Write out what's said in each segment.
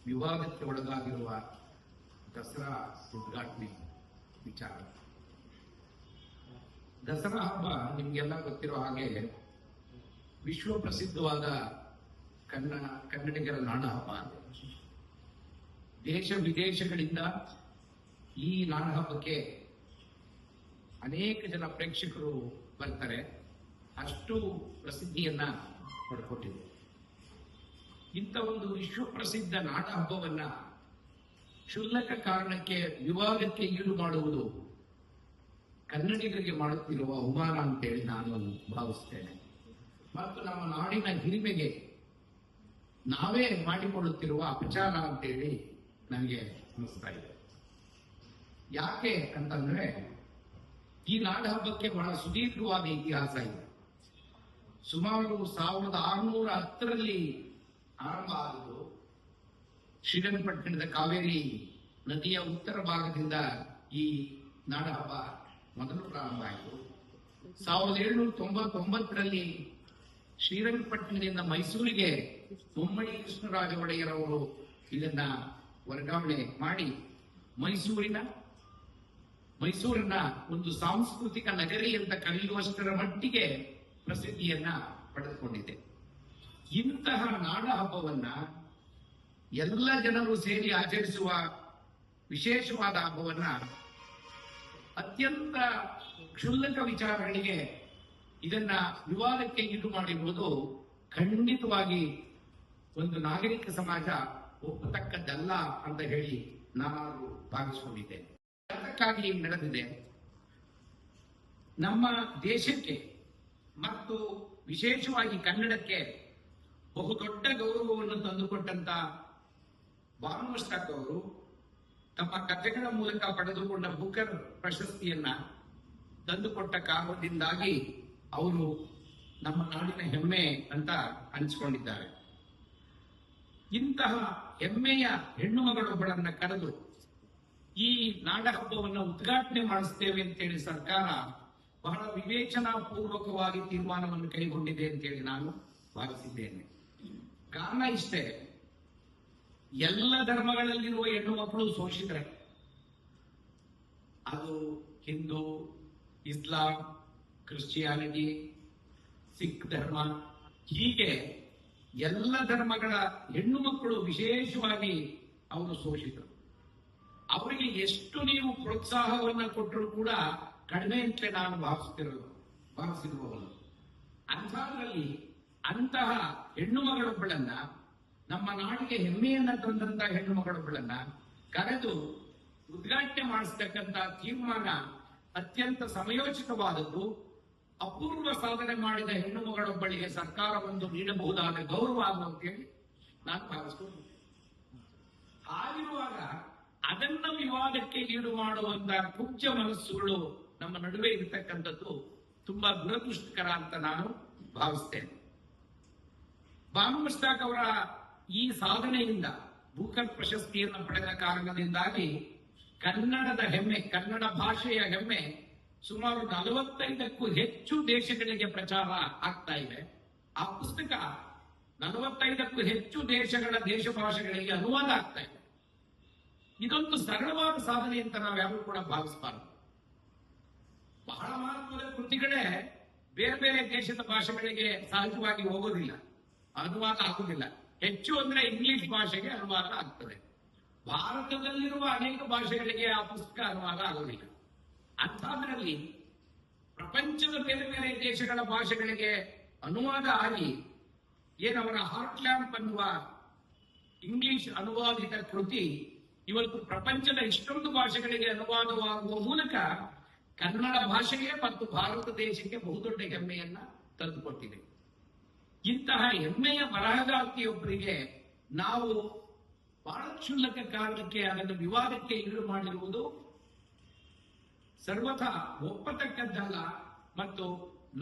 ವಿವಾದಕ್ಕೆ ಒಳಗಾಗಿರುವ ದಸರಾ ಉದ್ಘಾಟನೆ ವಿಚಾರ. ದಸರಾ ಹಬ್ಬ ನಿಮ್ಗೆಲ್ಲ ಗೊತ್ತಿರೋ ಹಾಗೆ ವಿಶ್ವ ಪ್ರಸಿದ್ಧವಾದ ಕನ್ನಡಿಗರ ನಾಡ ಹಬ್ಬ. ದೇಶ ವಿದೇಶಗಳಿಂದ ಈ ನಾಡ ಹಬ್ಬಕ್ಕೆ ಅನೇಕ ಜನ ಪ್ರೇಕ್ಷಕರು ಬರ್ತಾರೆ. ಅಷ್ಟು ಪ್ರಸಿದ್ಧಿಯನ್ನ ಪಡ್ಕೊಟ್ಟಿದೆ. ಇಂಥ ಒಂದು ವಿಶ್ವ ಪ್ರಸಿದ್ಧ ನಾಡ ಹಬ್ಬವನ್ನ ಕ್ಷುಲ್ಲಕ ಕಾರಣಕ್ಕೆ ವಿವಾದಕ್ಕೆ ಈಡು ಮಾಡುವುದು ಕನ್ನಡಿಗರಿಗೆ ಮಾಡುತ್ತಿರುವ ಅವಮಾನ ಅಂತೇಳಿ ನಾನು ಭಾವಿಸ್ತೇನೆ. ಮತ್ತು ನಮ್ಮ ನಾಡಿನ ಹಿರಿಮೆಗೆ ನಾವೇ ಮಾಡಿಕೊಳ್ಳುತ್ತಿರುವ ಅಪಚಾರ ಅಂತೇಳಿ ನನಗೆ ಅನಿಸ್ತಾ ಇದೆ. ಯಾಕೆ ಅಂತಂದ್ರೆ ಈ ನಾಡ ಹಬ್ಬಕ್ಕೆ ಬಹಳ ಸುದೀರ್ಘವಾದ ಇತಿಹಾಸ ಇದೆ. ಸುಮಾರು 1610ರಲ್ಲಿ ಆರಂಭ ಆದದ್ದು. ಶ್ರೀರಂಗಪಟ್ಟಣದ ಕಾವೇರಿ ನದಿಯ ಉತ್ತರ ಭಾಗದಿಂದ ಈ ನಾಡ ಹಬ್ಬ ಮೊದಲು ಪ್ರಾರಂಭ ಆಯಿತು. 1799ರಲ್ಲಿ ಶ್ರೀರಂಗಪಟ್ಟಣದಿಂದ ಮೈಸೂರಿಗೆ ಮುಮ್ಮಡಿ ಕೃಷ್ಣರಾಜ ಒಡೆಯರ್ ಅವರು ಇದನ್ನ ವರ್ಗಾವಣೆ ಮಾಡಿ ಮೈಸೂರನ್ನ ಒಂದು ಸಾಂಸ್ಕೃತಿಕ ನಗರಿ ಅಂತ ಕರೆಯುವಷ್ಟರ ಮಟ್ಟಿಗೆ ಪ್ರಸಿದ್ಧಿಯನ್ನ ಪಡೆದುಕೊಂಡಿದೆ. ಇಂತಹ ನಾಡ ಹಬ್ಬವನ್ನ ಎಲ್ಲ ಜನರು ಸೇರಿ ಆಚರಿಸುವ ವಿಶೇಷವಾದ ಹಬ್ಬವನ್ನ ಅತ್ಯಂತ ಕ್ಷುಲ್ಲಕ ವಿಚಾರಗಳಿಗೆ ಇದನ್ನ ವಿವಾದಕ್ಕೆ ಈಡು ಮಾಡಿರುವುದು ಖಂಡಿತವಾಗಿ ಒಂದು ನಾಗರಿಕ ಸಮಾಜ ಒಪ್ಪತಕ್ಕದ್ದಲ್ಲ ಅಂತ ಹೇಳಿ ನಾನು ಭಾವಿಸಿಕೊಂಡಿದ್ದೇನೆ. ಅದಕ್ಕಾಗಿ ನಡೆದಿದೆ. ನಮ್ಮ ದೇಶಕ್ಕೆ ಮತ್ತು ವಿಶೇಷವಾಗಿ ಕನ್ನಡಕ್ಕೆ ಬಹುದೊಡ್ಡ ಗೌರವವನ್ನು ತಂದುಕೊಟ್ಟಂತ ಬಾನು ಮಸ್ತಾಕ್ ಅವರು ತಮ್ಮ ಕಥೆಗಳ ಮೂಲಕ ಪಡೆದುಕೊಂಡ ಬುಕರ್ ಪ್ರಶಸ್ತಿಯನ್ನ ತಂದುಕೊಟ್ಟ ಕಾರಣದಿಂದಾಗಿ ಅವರು ನಮ್ಮ ನಾಡಿನ ಹೆಮ್ಮೆ ಅಂತ ಅನಿಸಿಕೊಂಡಿದ್ದಾರೆ. ಇಂತಹ ಹೆಮ್ಮೆಯ ಹೆಣ್ಣು ಮಗಳೊಬ್ಬಳನ್ನ ಕರೆದು ಈ ನಾಡ ಹಬ್ಬವನ್ನು ಉದ್ಘಾಟನೆ ಮಾಡಿಸ್ತೇವೆ ಅಂತೇಳಿ ಸರ್ಕಾರ ಬಹಳ ವಿವೇಚನಾ ಪೂರ್ವಕವಾಗಿ ತೀರ್ಮಾನವನ್ನು ಕೈಗೊಂಡಿದೆ ಅಂತೇಳಿ ನಾನು ಭಾವಿಸಿದ್ದೇನೆ. ಕಾರಣ ಇಷ್ಟೇ, ಎಲ್ಲ ಧರ್ಮಗಳಲ್ಲಿರುವ ಹೆಣ್ಣು ಮಕ್ಕಳು ಶೋಷಿತರೆ. ಅದು ಹಿಂದೂ, ಇಸ್ಲಾಂ, ಕ್ರಿಶ್ಚಿಯಾನಿಟಿ, ಸಿಖ್ ಧರ್ಮ, ಹೀಗೆ ಎಲ್ಲ ಧರ್ಮಗಳ ಹೆಣ್ಣು ಮಕ್ಕಳು ವಿಶೇಷವಾಗಿ ಅವರು ಶೋಷಿತರು. ಅವರಿಗೆ ಎಷ್ಟು ನೀವು ಪ್ರೋತ್ಸಾಹವನ್ನು ಕೊಟ್ಟರೂ ಕೂಡ ಕಡಿಮೆ ಅಂತಲೇ ನಾನು ಭಾವಿಸಿರುವವನು. ಅಂಥದ್ರಲ್ಲಿ ಅಂತಹ ಹೆಣ್ಣು ಮಗಳೊಬ್ಬಳನ್ನ, ನಮ್ಮ ನಾಡಿಗೆ ಹೆಮ್ಮೆಯನ್ನ ತಂದಂತಹ ಹೆಣ್ಣು ಮಗಳೊಬ್ಬಳನ್ನ ಕರೆದು ಉದ್ಘಾಟನೆ ಮಾಡಿಸ್ತಕ್ಕಂಥ ತೀರ್ಮಾನ ಅತ್ಯಂತ ಸಮಯೋಚಿತವಾದದ್ದು. ಅಪೂರ್ವ ಸಾಧನೆ ಮಾಡಿದ ಹೆಣ್ಣು ಮಗಳೊಬ್ಬಳಿಗೆ ಸರ್ಕಾರ ಒಂದು ನೀಡಬಹುದಾದ ಗೌರವ ಅಂತೇಳಿ ನಾನು ಭಾವಿಸ್ತೀನಿ. ಹಾಗಿರುವಾಗ ಅದನ್ನ ವಿವಾದಕ್ಕೆ ಈಡು ಮಾಡುವಂತಹ ಕುಬ್ಜ ಮನಸ್ಸುಗಳು ನಮ್ಮ ನಡುವೆ ಇರತಕ್ಕಂಥದ್ದು ತುಂಬಾ ದುರದೃಷ್ಟಕರ ಅಂತ ನಾನು ಭಾವಿಸ್ತೇನೆ. ಬಾನು ಮಸ್ತಾಕ್ ಅವರ ಈ ಸಾಧನೆಯಿಂದ ಬೂಕರ್ ಪ್ರಶಸ್ತಿಯನ್ನು ಪಡೆದ ಕಾರಣದಿಂದಾಗಿ ಕನ್ನಡದ ಹೆಮ್ಮೆ, ಕನ್ನಡ ಭಾಷೆಯ ಹೆಮ್ಮೆ ಸುಮಾರು 45ಕ್ಕೂ ಹೆಚ್ಚು ದೇಶಗಳಿಗೆ ಪ್ರಚಾರ ಆಗ್ತಾ ಇದೆ. ಆ ಪುಸ್ತಕ 45ಕ್ಕೂ ಹೆಚ್ಚು ದೇಶಗಳ ದೇಶ ಭಾಷೆಗಳಿಗೆ ಅನುವಾದ ಆಗ್ತಾ ಇದೆ. ಇದೊಂದು ಸರಳವಾದ ಸಾಧನೆ ಅಂತ ನಾವ್ಯಾರು ಕೂಡ ಭಾವಿಸಬಾರದು. ಬಹಳ ಮಹತ್ವದ ಕೃತಿಗಳೇ ಬೇರೆ ಬೇರೆ ದೇಶದ ಭಾಷೆಗಳಿಗೆ ಸಹಜವಾಗಿ ಹೋಗೋದಿಲ್ಲ, ಅನುವಾದ ಆಗುದಿಲ್ಲ. ಹೆಚ್ಚು ಅಂದ್ರೆ ಇಂಗ್ಲಿಷ್ ಭಾಷೆಗೆ ಅನುವಾದ ಆಗ್ತದೆ. ಭಾರತದಲ್ಲಿರುವ ಅನೇಕ ಭಾಷೆಗಳಿಗೆ ಆ ಪುಸ್ತಕ ಅನುವಾದ ಆಗೋದಿಲ್ಲ. ಅಂಥದ್ರಲ್ಲಿ ಪ್ರಪಂಚದ ಬೇರೆ ಬೇರೆ ದೇಶಗಳ ಭಾಷೆಗಳಿಗೆ ಅನುವಾದ ಆಗಿ ಏನವರ ಹಾರ್ಟ್ ಲ್ಯಾಂಪ್ ಅನ್ನುವ ಇಂಗ್ಲಿಷ್ ಅನುವಾದಿತ ಕೃತಿ ಇವತ್ತು ಪ್ರಪಂಚದ ಇಷ್ಟೊಂದು ಭಾಷೆಗಳಿಗೆ ಅನುವಾದವಾಗುವ ಮೂಲಕ ಕನ್ನಡ ಭಾಷೆಗೆ ಮತ್ತು ಭಾರತ ದೇಶಕ್ಕೆ ಬಹುದೊಡ್ಡ ಹೆಮ್ಮೆಯನ್ನ ತಂದುಕೊಟ್ಟಿದೆ. ಇಂತಹ ಹೆಮ್ಮೆಯ ಬರಹಗಾರ್ತಿಯೊಬ್ಬರಿಗೆ ನಾವು ಬಹಳ ಕ್ಷುಲ್ಲಕ ಕಾರಣಕ್ಕೆ ಅದನ್ನು ವಿವಾದಕ್ಕೆ ಈಡು ಮಾಡಿರುವುದು ಸರ್ವಥಾ ಒಪ್ಪತಕ್ಕದ್ದಲ್ಲ. ಮತ್ತು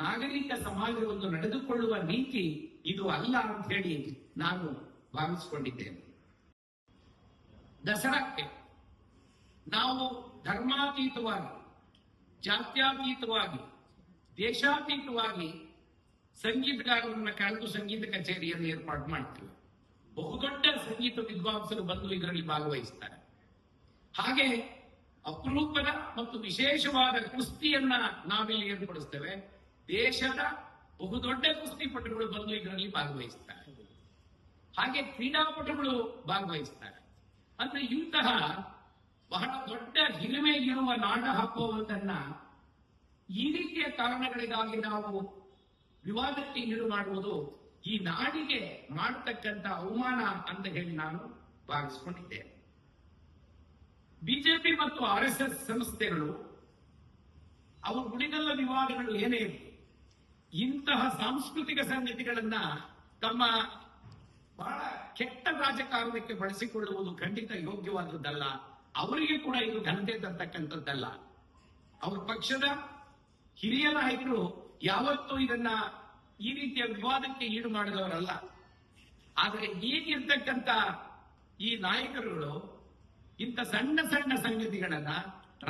ನಾಗರಿಕ ಸಮಾಜವನ್ನು ನಡೆದುಕೊಳ್ಳುವ ನೀತಿ ಇದು ಅಲ್ಲ ಅಂತ ಹೇಳಿ ನಾನು ಭಾವಿಸಿಕೊಂಡಿದ್ದೇನೆ. ದಸರಾಕ್ಕೆ ನಾವು ಧರ್ಮಾತೀತವಾಗಿ, ಜಾತ್ಯಾತೀತವಾಗಿ, ದೇಶಾತೀತವಾಗಿ ಸಂಗೀತಗಾರರನ್ನ ಕರೆದು ಸಂಗೀತ ಕಚೇರಿಯನ್ನು ಏರ್ಪಾಡು ಮಾಡ್ತೀವಿ. ಬಹುದೊಡ್ಡ ಸಂಗೀತ ವಿದ್ವಾಂಸರು ಬಂದು ಇದರಲ್ಲಿ ಭಾಗವಹಿಸ್ತಾರೆ. ಹಾಗೆ ಅಪರೂಪದ ಮತ್ತು ವಿಶೇಷವಾದ ಕುಸ್ತಿಯನ್ನ ನಾವಿಲ್ಲಿ ಏರ್ಪಡಿಸ್ತೇವೆ. ದೇಶದ ಬಹುದೊಡ್ಡ ಕುಸ್ತಿಪಟುಗಳು ಬಂದು ಇದರಲ್ಲಿ ಭಾಗವಹಿಸ್ತಾರೆ. ಹಾಗೆ ಕ್ರೀಡಾಪಟುಗಳು ಭಾಗವಹಿಸ್ತಾರೆ. ಅಂದ್ರೆ ಇಂತಹ ಬಹಳ ದೊಡ್ಡ ಹಿರಿಮೆ ಇರುವ ನಾಡ ಹಬ್ಬವನ್ನ ಈ ರೀತಿಯ ಕಾರಣಗಳಿಗಾಗಿ ನಾವು ವಿವಾದಕ್ಕೆ ಈಡು ಮಾಡುವುದು ಈ ನಾಡಿಗೆ ಮಾಡತಕ್ಕಂಥ ಅವಮಾನ ಅಂತ ಹೇಳಿ ನಾನು ಭಾವಿಸಿಕೊಂಡಿದ್ದೇನೆ. ಬಿಜೆಪಿ ಮತ್ತು RSS ಸಂಸ್ಥೆಗಳು ಅವರು ಉಳಿದೆಲ್ಲ ವಿವಾದಗಳು ಏನೇ ಇರಲಿ, ಇಂತಹ ಸಾಂಸ್ಕೃತಿಕ ಸಂಗತಿಗಳನ್ನ ತಮ್ಮ ಬಹಳ ಕೆಟ್ಟ ರಾಜಕಾರಣಕ್ಕೆ ಬಳಸಿಕೊಳ್ಳುವುದು ಖಂಡಿತ ಯೋಗ್ಯವಾದದ್ದಲ್ಲ. ಅವರಿಗೆ ಕೂಡ ಇದು ಘನತೆ ತರ್ತಕ್ಕಂಥದ್ದಲ್ಲ. ಅವ್ರ ಪಕ್ಷದ ಹಿರಿಯ ನಾಯಕರು ಯಾವತ್ತೂ ಇದನ್ನ ಈ ರೀತಿಯ ವಿವಾದಕ್ಕೆ ಈಡು ಮಾಡಿದವರಲ್ಲ. ಆದರೆ ಈಗಿರ್ತಕ್ಕಂಥ ಈ ನಾಯಕರುಗಳು ಇಂಥ ಸಣ್ಣ ಸಣ್ಣ ಸಂಗತಿಗಳನ್ನ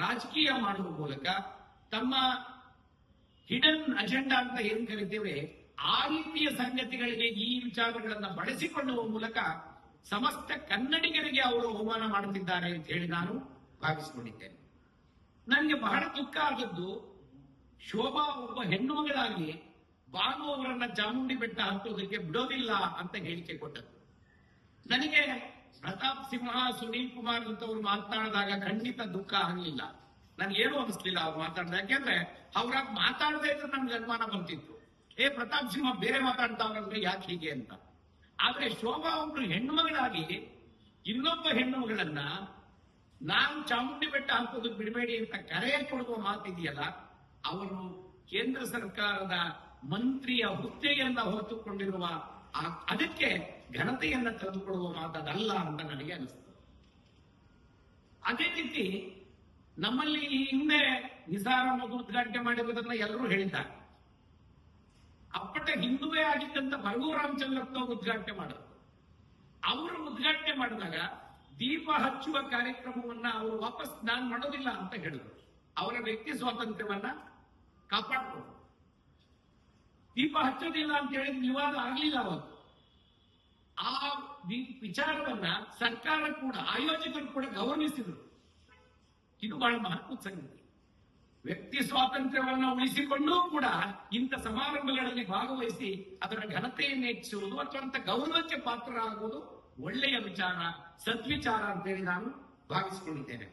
ರಾಜಕೀಯ ಮಾಡುವ ಮೂಲಕ ತಮ್ಮ ಹಿಡನ್ ಅಜೆಂಡಾ ಅಂತ ಏನ್ ಕರಿತೇವೆ ಆ ರೀತಿಯ ಸಂಗತಿಗಳಿಗೆ ಈ ವಿಚಾರಗಳನ್ನ ಬಳಸಿಕೊಳ್ಳುವ ಮೂಲಕ ಸಮಸ್ತ ಕನ್ನಡಿಗರಿಗೆ ಅವರು ಅವಮಾನ ಮಾಡುತ್ತಿದ್ದಾರೆ ಅಂತ ಹೇಳಿ ನಾನು ಭಾವಿಸಿಕೊಂಡಿದ್ದೇನೆ. ನನಗೆ ಬಹಳ ದುಃಖ ಆದದ್ದು, ಶೋಭಾ ಒಬ್ಬ ಹೆಣ್ಣು ಮಗಳಾಗಿ ಭಾನು ಅವರನ್ನ ಚಾಮುಂಡಿ ಬೆಟ್ಟ ಹತ್ತೋದಕ್ಕೆ ಬಿಡೋದಿಲ್ಲ ಅಂತ ಹೇಳಿಕೆ ಕೊಟ್ಟದ್ದು. ನನಗೆ ಪ್ರತಾಪ್ ಸಿಂಹ, ಸುನೀಲ್ ಕುಮಾರ್ ಅಂತವ್ರು ಮಾತನಾಡಿದಾಗ ಖಂಡಿತ ದುಃಖ ಆಗಲಿಲ್ಲ. ನನ್ಗೇನು ಅನಿಸ್ಲಿಲ್ಲ ಅವ್ರು ಮಾತಾಡಿದ. ಯಾಕೆಂದ್ರೆ ಅವ್ರಾಗ ಮಾತಾಡದೇ ಇದ್ರೆ ನನ್ಗೆ ಅನುಮಾನ ಬರ್ತಿತ್ತು, ಪ್ರತಾಪ್ ಸಿಂಹ ಬೇರೆ ಮಾತಾಡ್ತಾವ್ರಂದ್ರೆ ಯಾಕೆ ಹೀಗೆ ಅಂತ. ಆದ್ರೆ ಶೋಭಾ ಒಬ್ರು ಹೆಣ್ಣು ಮಗಳಾಗಿ ಇನ್ನೊಬ್ಬ ಹೆಣ್ಣು ಮಗಳನ್ನ ನಾನು ಚಾಮುಂಡಿ ಬೆಟ್ಟ ಹಾಕೋದಕ್ಕೆ ಬಿಡಬೇಡಿ ಅಂತ ಕರೆ ಕೊಡುವ ಮಾತಿದೆಯಲ್ಲ, ಅವರು ಕೇಂದ್ರ ಸರ್ಕಾರದ ಮಂತ್ರಿಯ ಹುದ್ದೆಯನ್ನ ಹೊತ್ತುಕೊಂಡಿರುವ ಅದಕ್ಕೆ ಘನತೆಯನ್ನ ತಂದುಕೊಡುವ ಮಾತದಲ್ಲ ಅಂತ ನನಗೆ ಅನಿಸ್ತದೆ. ಅದೇ ರೀತಿ ನಮ್ಮಲ್ಲಿ ಈ ಹಿಂದೆ ನಿಸಾರ್ ಅಹಮದ್ ಉದ್ಘಾಟನೆ ಮಾಡಿರುವುದನ್ನ ಎಲ್ಲರೂ ಹೇಳಿದ್ದಾರೆ. ಅಪ್ಪಟ ಹಿಂದುವೇ ಆಗಿದ್ದಂತ ಭರ್ಗು ರಾಮಚಂದ್ರಪ್ಪ ಉದ್ಘಾಟನೆ ಮಾಡಿದ್ರು. ಅವರು ಉದ್ಘಾಟನೆ ಮಾಡಿದಾಗ ದೀಪ ಹಚ್ಚುವ ಕಾರ್ಯಕ್ರಮವನ್ನ ಅವರು ವಾಪಸ್ ನಾನು ಮಾಡೋದಿಲ್ಲ ಅಂತ ಹೇಳಿದ್ರು. ಅವರ ವ್ಯಕ್ತಿ ಸ್ವಾತಂತ್ರ್ಯವನ್ನ ಕಾಪಾಡಿಕೊಂಡ್ರು. ದೀಪ ಹಚ್ಚೋದಿಲ್ಲ ಅಂತ ಹೇಳಿದ ವಿವಾದ ಆಗ್ಲಿಲ್ಲ ಅವತ್ತು. ಆ ವಿಚಾರವನ್ನ ಸರ್ಕಾರ ಕೂಡ, ಆಯೋಜಕರು ಕೂಡ ಗೌರವಿಸಿದ್ರು. ಇದು ಬಹಳ ಮಹತ್ವದ ಸಂಗತಿ. ವ್ಯಕ್ತಿ ಸ್ವಾತಂತ್ರ್ಯವನ್ನ ಉಳಿಸಿಕೊಂಡೂ ಕೂಡ ಇಂಥ ಸಮಾರಂಭಗಳಲ್ಲಿ ಭಾಗವಹಿಸಿ ಅದರ ಘನತೆಯನ್ನು ಹೆಚ್ಚಿಸುವುದು ಅಥವಾ ಅಂತ ಗೌರವಕ್ಕೆ ಪಾತ್ರರಾಗುವುದು ಒಳ್ಳೆಯ ವಿಚಾರ, ಸದ್ವಿಚಾರ ಅಂತೇಳಿ ನಾನು ಭಾವಿಸಿಕೊಂಡಿದ್ದೇನೆ.